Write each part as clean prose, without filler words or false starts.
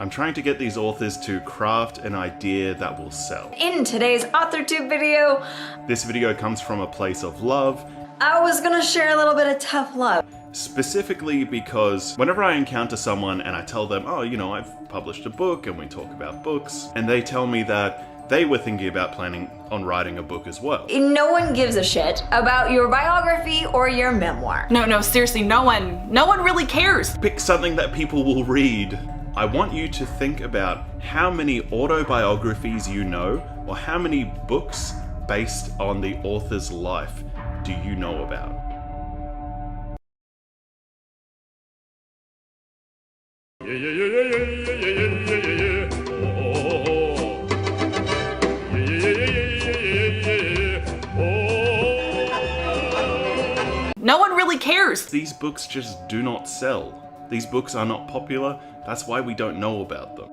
I'm trying to get these authors to craft an idea that will sell. In today's AuthorTube video, this video comes from a place of love. I was gonna share a little bit of tough love. Specifically because whenever I encounter someone and I tell them, oh, you know, I've published a book and we talk about books, and they tell me that they were thinking about planning on writing a book as well. No one gives a shit about your biography or your memoir. No, seriously, no one really cares. Pick something that people will read. I want you to think about how many autobiographies you know, or how many books based on the author's life do you know about? No one really cares. These books just do not sell. These books are not popular, that's why we don't know about them.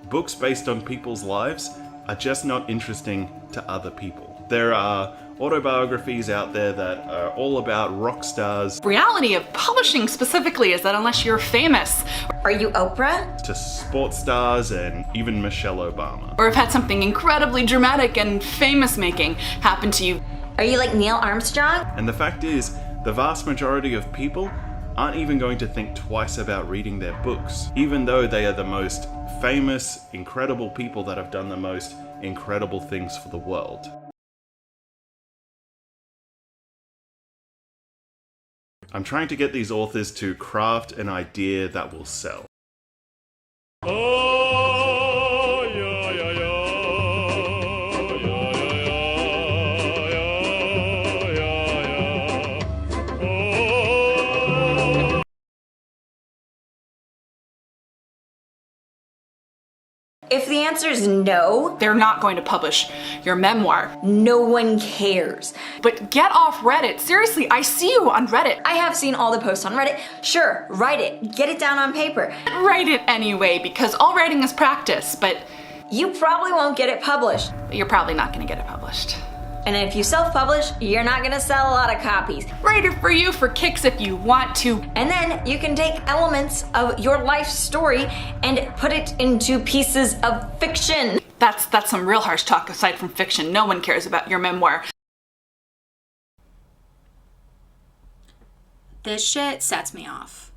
Books based on people's lives are just not interesting to other people. There are autobiographies out there that are all about rock stars. Reality of publishing specifically is that unless you're famous, Are you Oprah? To sports stars and even Michelle Obama. or have had something incredibly dramatic and famous making happen to you. Are you like Neil Armstrong? And the fact is, the vast majority of people aren't even going to think twice about reading their books, even though they are the most famous, incredible people that have done the most incredible things for the world. I'm trying to get these authors to craft an idea that will sell. If the answer is no, They're not going to publish your memoir. no one cares. But get off Reddit. Seriously, I see you on Reddit. I have seen all the posts on Reddit. Sure, write it. Get it down on paper. Write it anyway, because all writing is practice, but You probably won't get it published. you're probably not gonna get it published. And if you self-publish, you're not gonna sell a lot of copies. Write it for you for kicks if you want to. And then you can take elements of your life story and put it into pieces of fiction. That's some real harsh talk aside from fiction. No one cares about your memoir. This shit sets me off.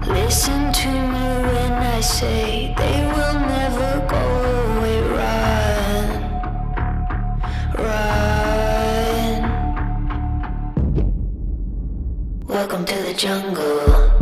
Listen to me when I say they will never go away. Run. Welcome to the jungle.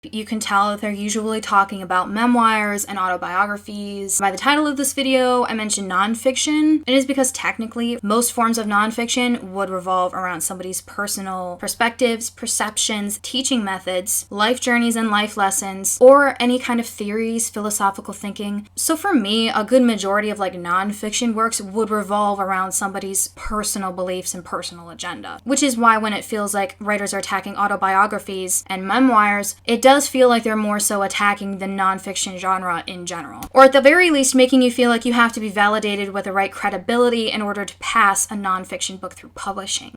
You can tell that they're usually talking about memoirs and autobiographies. By the title of this video, I mentioned nonfiction. It is because technically, most forms of nonfiction would revolve around somebody's personal perspectives, perceptions, teaching methods, life journeys and life lessons, or any kind of theories, philosophical thinking. So for me, a good majority of nonfiction works would revolve around somebody's personal beliefs and personal agenda. Which is why when it feels like writers are attacking autobiographies and memoirs, it does feel like they're more so attacking the nonfiction genre in general. Or at the very least, making you feel like you have to be validated with the right credibility in order to pass a nonfiction book through publishing.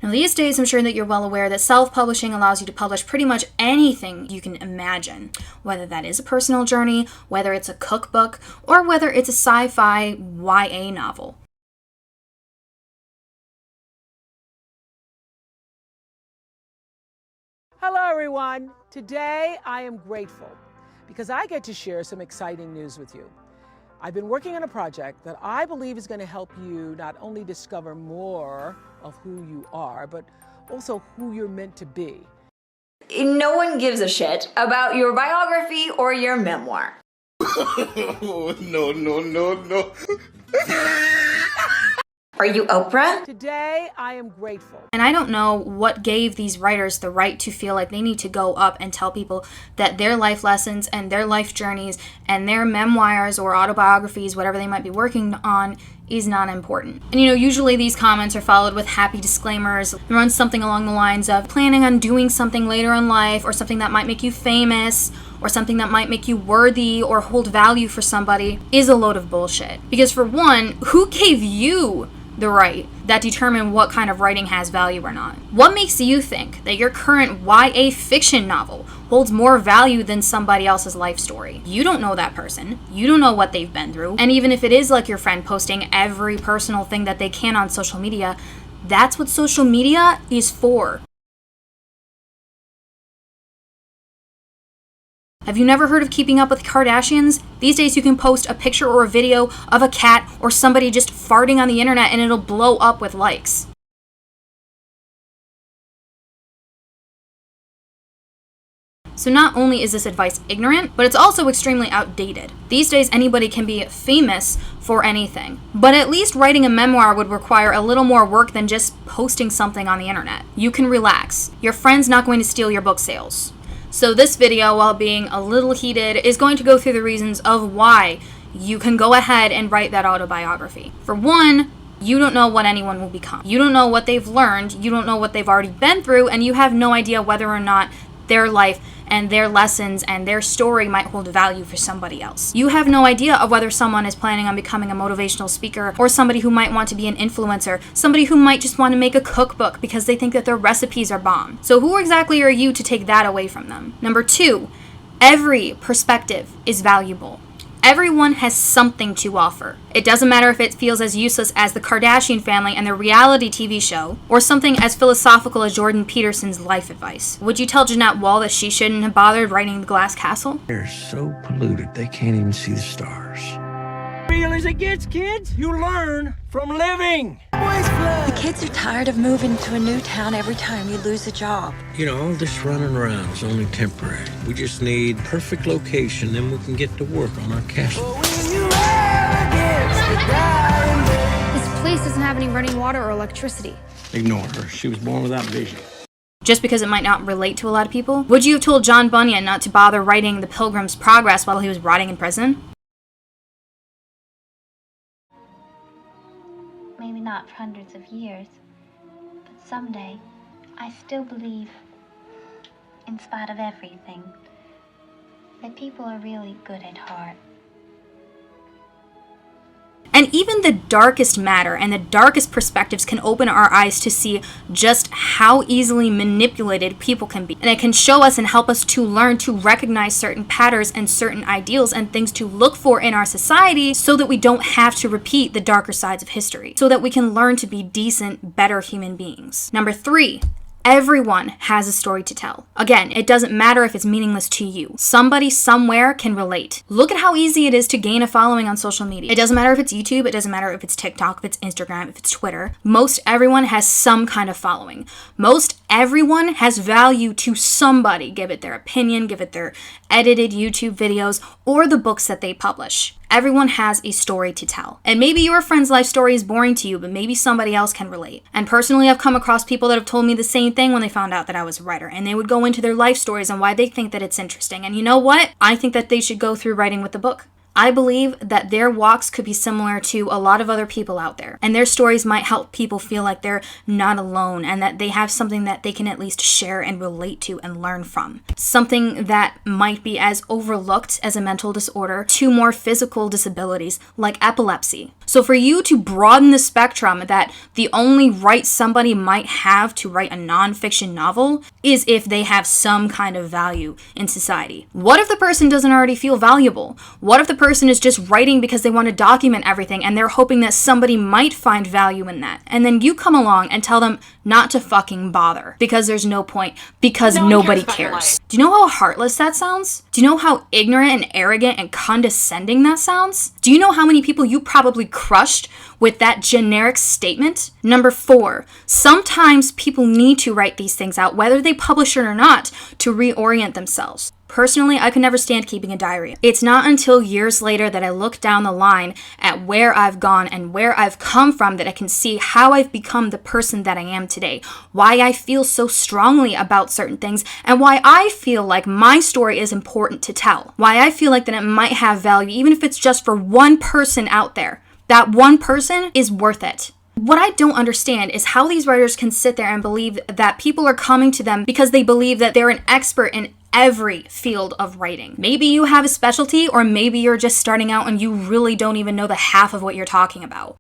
Now these days, I'm sure that you're well aware that self-publishing allows you to publish pretty much anything you can imagine, whether that is a personal journey, whether it's a cookbook, or whether it's a sci-fi YA novel. Hello everyone. Today I am grateful because I get to share some exciting news with you. I've been working on a project that I believe is going to help you not only discover more of who you are, but also who you're meant to be. No one gives a shit about your biography or your memoir. No. Are you Oprah? Today I am grateful. And I don't know what gave these writers the right to feel like they need to go up and tell people that their life lessons and their life journeys and their memoirs or autobiographies, whatever they might be working on, is not important. And usually these comments are followed with happy disclaimers. It runs something along the lines of planning on doing something later in life, or something that might make you famous, or something that might make you worthy or hold value for somebody, is a load of bullshit. Because for one, who gave you the right that determine what kind of writing has value or not? What makes you think that your current YA fiction novel holds more value than somebody else's life story? You don't know that person. You don't know what they've been through. And even if it is like your friend posting every personal thing that they can on social media, that's what social media is for. Have you never heard of Keeping Up with the Kardashians? These days you can post a picture or a video of a cat or somebody just farting on the internet and it'll blow up with likes. So not only is this advice ignorant, but it's also extremely outdated. These days anybody can be famous for anything. But at least writing a memoir would require a little more work than just posting something on the internet. You can relax. Your friend's not going to steal your book sales. So this video, while being a little heated, is going to go through the reasons of why you can go ahead and write that autobiography. For one, you don't know what anyone will become. You don't know what they've learned, you don't know what they've already been through, and you have no idea whether or not their life and their lessons and their story might hold value for somebody else. You have no idea of whether someone is planning on becoming a motivational speaker, or somebody who might want to be an influencer, somebody who might just want to make a cookbook because they think that their recipes are bomb. So who exactly are you to take that away from them? Number two, every perspective is valuable. Everyone has something to offer. It doesn't matter if it feels as useless as the Kardashian family and their reality TV show, or something as philosophical as Jordan Peterson's life advice. Would you tell Jeanette Wall that she shouldn't have bothered writing The Glass Castle? They're so polluted they can't even see the stars. Real as it gets, kids. You learn from living. The kids are tired of moving to a new town every time you lose a job. All this running around is only temporary. We just need perfect location, then we can get to work on our castle. This place doesn't have any running water or electricity. Ignore her. She was born without vision. Just because it might not relate to a lot of people? Would you have told John Bunyan not to bother writing The Pilgrim's Progress while he was rotting in prison? Maybe not for hundreds of years, but someday, I still believe, in spite of everything, that people are really good at heart. And even the darkest matter and the darkest perspectives can open our eyes to see just how easily manipulated people can be. And it can show us and help us to learn to recognize certain patterns and certain ideals and things to look for in our society, so that we don't have to repeat the darker sides of history, so that we can learn to be decent, better human beings. Number three, everyone has a story to tell. Again, it doesn't matter if it's meaningless to you. Somebody somewhere can relate. Look at how easy it is to gain a following on social media. It doesn't matter if it's YouTube, it doesn't matter if it's TikTok, if it's Instagram, if it's Twitter. Most everyone has some kind of following. Most everyone has value to somebody. Give it their opinion, give it their edited YouTube videos, or the books that they publish. Everyone has a story to tell. And maybe your friend's life story is boring to you, but maybe somebody else can relate. And personally, I've come across people that have told me the same thing when they found out that I was a writer, and they would go into their life stories and why they think that it's interesting. And you know what? I think that they should go through writing with the book. I believe that their walks could be similar to a lot of other people out there, and their stories might help people feel like they're not alone and that they have something that they can at least share and relate to and learn from. Something that might be as overlooked as a mental disorder to more physical disabilities like epilepsy. So for you to broaden the spectrum that the only right somebody might have to write a nonfiction novel is if they have some kind of value in society. What if the person doesn't already feel valuable? What if the person is just writing because they want to document everything and they're hoping that somebody might find value in that? And then you come along and tell them not to fucking bother because there's no point, because nobody cares. Do you know how heartless that sounds? Do you know how ignorant and arrogant and condescending that sounds? Do you know how many people you probably crushed with that generic statement? Number four, sometimes people need to write these things out, whether they publish it or not, to reorient themselves. Personally, I could never stand keeping a diary. It's not until years later that I look down the line at where I've gone and where I've come from that I can see how I've become the person that I am today, why I feel so strongly about certain things, and why I feel like my story is important to tell, why I feel like that it might have value, even if it's just for one person out there. that one person is worth it. What I don't understand is how these writers can sit there and believe that people are coming to them because they believe that they're an expert in every field of writing. Maybe you have a specialty, or maybe you're just starting out and you really don't even know the half of what you're talking about.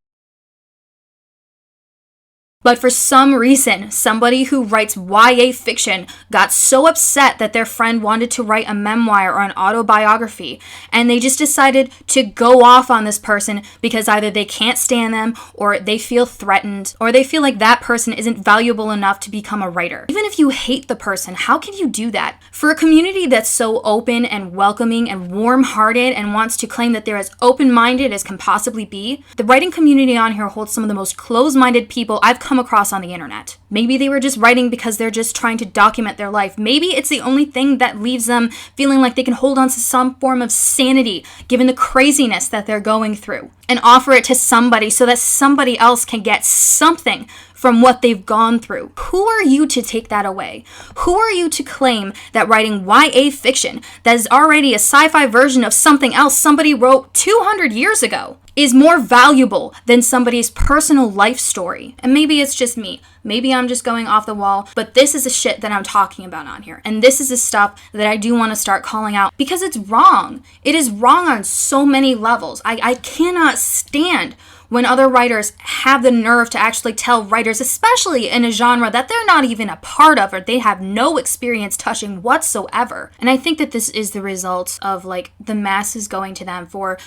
But for some reason, somebody who writes YA fiction got so upset that their friend wanted to write a memoir or an autobiography, and they just decided to go off on this person because either they can't stand them, or they feel threatened, or they feel like that person isn't valuable enough to become a writer. Even if you hate the person, how can you do that? For a community that's so open and welcoming and warm-hearted and wants to claim that they're as open-minded as can possibly be, the writing community on here holds some of the most closed-minded people I've come across on the internet. Maybe they were just writing because they're just trying to document their life. Maybe it's the only thing that leaves them feeling like they can hold on to some form of sanity given the craziness that they're going through, and offer it to somebody so that somebody else can get something from what they've gone through. Who are you to take that away? Who are you to claim that writing YA fiction that is already a sci-fi version of something else somebody wrote 200 years ago is more valuable than somebody's personal life story? And maybe it's just me. Maybe I'm just going off the wall, but this is the shit that I'm talking about on here. And this is the stuff that I do want to start calling out because it's wrong. It is wrong on so many levels. I cannot stand when other writers have the nerve to actually tell writers, especially in a genre that they're not even a part of or they have no experience touching whatsoever. And I think that this is the result of like the masses going to them for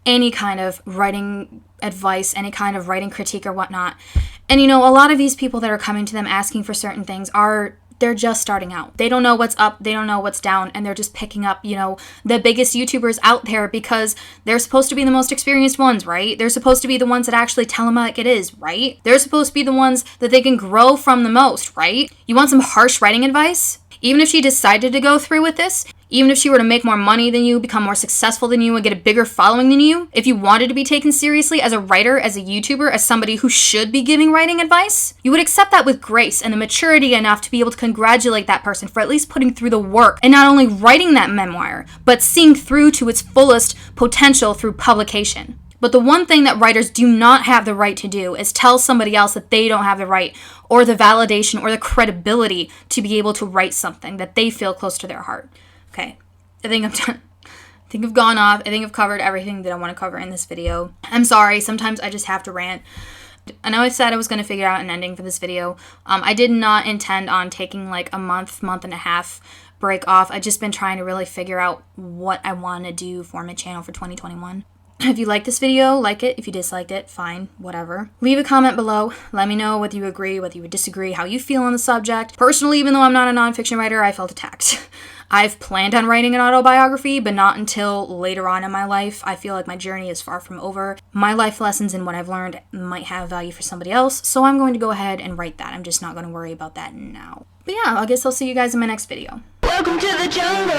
any kind of writing advice, any kind of writing critique or whatnot. And you know, a lot of these people that are coming to them asking for certain things they're just starting out. They don't know what's up, they don't know what's down, and they're just picking up, you know, the biggest YouTubers out there because they're supposed to be the most experienced ones, right? They're supposed to be the ones that actually tell them like it is, right? They're supposed to be the ones that they can grow from the most, right? You want some harsh writing advice? Even if she decided to go through with this, even if she were to make more money than you, become more successful than you, and get a bigger following than you, if you wanted to be taken seriously as a writer, as a YouTuber, as somebody who should be giving writing advice, you would accept that with grace and the maturity enough to be able to congratulate that person for at least putting through the work and not only writing that memoir, but seeing through to its fullest potential through publication. But the one thing that writers do not have the right to do is tell somebody else that they don't have the right or the validation or the credibility to be able to write something that they feel close to their heart. Okay, I think I'm done. I think I've gone off. I think I've covered everything that I want to cover in this video. I'm sorry, sometimes I just have to rant. I know I said I was going to figure out an ending for this video. I did not intend on taking like a month and a half break off. I've just been trying to really figure out what I want to do for my channel for 2021. If you like this video, like it. If you disliked it, fine, whatever. Leave a comment below. Let me know whether you agree, whether you disagree, how you feel on the subject. Personally, even though I'm not a nonfiction writer, I felt attacked. I've planned on writing an autobiography, but not until later on in my life. I feel like my journey is far from over. My life lessons and what I've learned might have value for somebody else, so I'm going to go ahead and write that. I'm just not going to worry about that now. But yeah, I guess I'll see you guys in my next video. Welcome to the jungle.